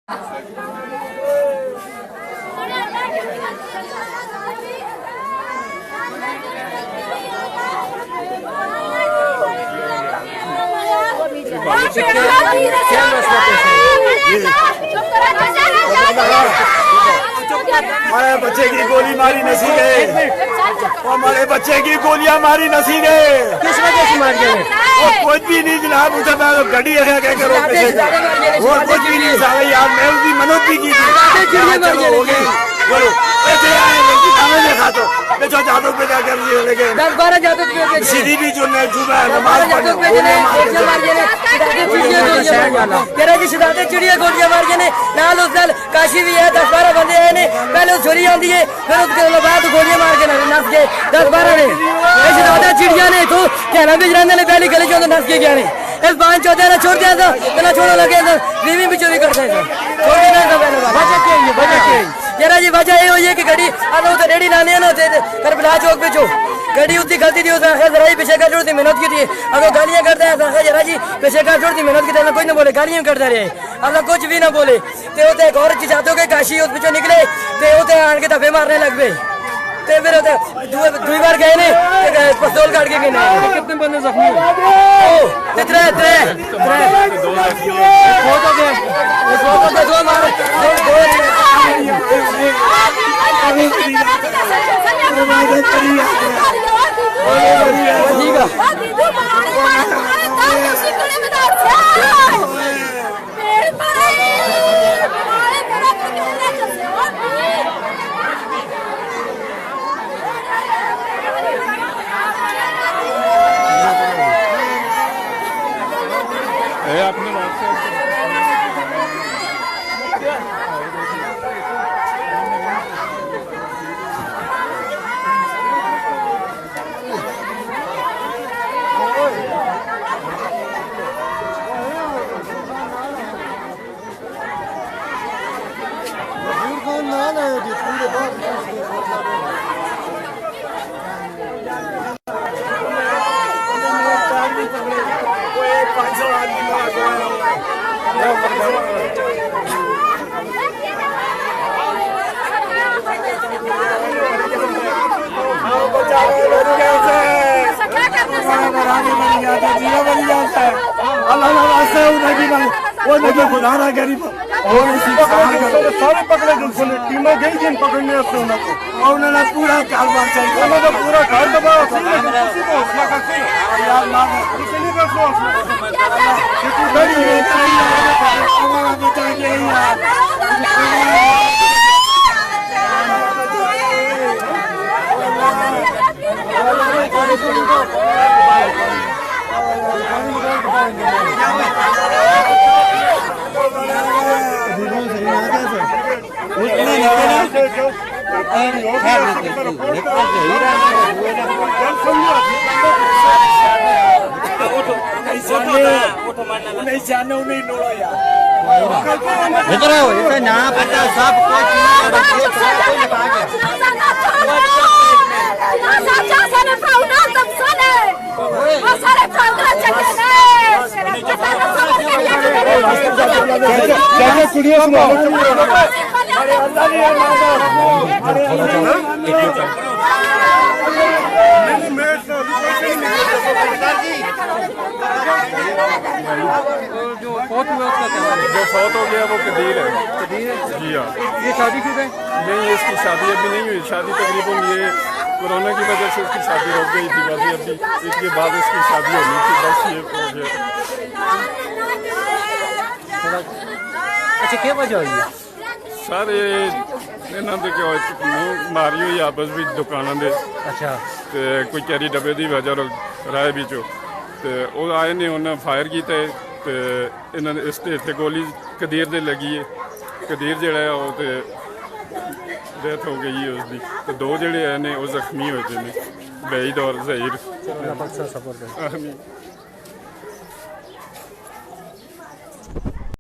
हमारे बच्चे की गोली मारी नसी गए, हमारे बच्चे की गोलियां मारी नसी गए। किस वजह से मार गए? कुछ भी नहीं जनाब, उधर मैं गड्डी रखा कह कर वो कुछ भी नहीं सारा यार, मैं उसकी मदद भी की थी। हो गई बोलो ऐसे आए देखा तो बेचो जादू पे जाकर 10-12 जादू सीधी भी जो नमाज पढ़ने तेरा की सिद्धार्थ चिड़िया गोलियां मार गए नाल उस नाल काशी भी है 10-12 बंदे आए ने पहले उस छोरी आंदी है फिर उसके बाद गोलियां मार के नस गए 10-12 ने सिद्धार्थ चिड़िया ने तो कहना भी जराने ने पहली गली चो नस के गया ने इस बांध चौदह ने छोड़ दिया था पहला छोड़ो लगे बीवी भी चोरी करते हैं छोड़ देना था पहले वजह क्या है यारा जी वजह ये हुई है कि गाड़ी अब तो रेडी लाने है ना करबला चौक पे जो गाड़ी उतनी गलती थी उसने जरा ही पीछे का छोड़ती मेहनत की थी अगर गालियां करता है जरा जी पीछे का छोड़ती मेहनत की कोई ना बोले गालियां करता रहे अब कुछ भी ना बोले तो एक और चाहते के काशी उस पिछो निकले तो आन के दफे मारने लग पे फिर दुई बार गए ने पिस्तौल काट के गए कितने बंदे जख्मी हुए? आपने खुदा गरीब सारे पकड़े टीमें गई जिन पकड़ने उन्होंने पूरा कारोबार चाहिए पूरा घर दबा ना पता सब जो फौत हो गया वो कदीर है। जी हाँ। ये शादी शुदा है? नहीं, इसकी शादी अभी नहीं हुई। शादी तकरीबन ये कोरोना की वजह से इसकी शादी रुक गई थी। वैसे अभी इसके बाद इसकी शादी होनी थी, बस ये हो गया। अच्छा, क्या वजह हुई है सर? ये मारी हुई आपस में दुकानों के। अच्छा। तो कोई कैरी डब्बे की वजह राय बिचो तो आए ने उन्हें फायर किया तो इन्होंने इस इतने गोली कदीर दे लगी है। कदीर जड़ा है वो तो डेथ हो गई है उसकी। तो दो जड़े हैं वो जख्मी होते हैं, वहीद और ज़हीर।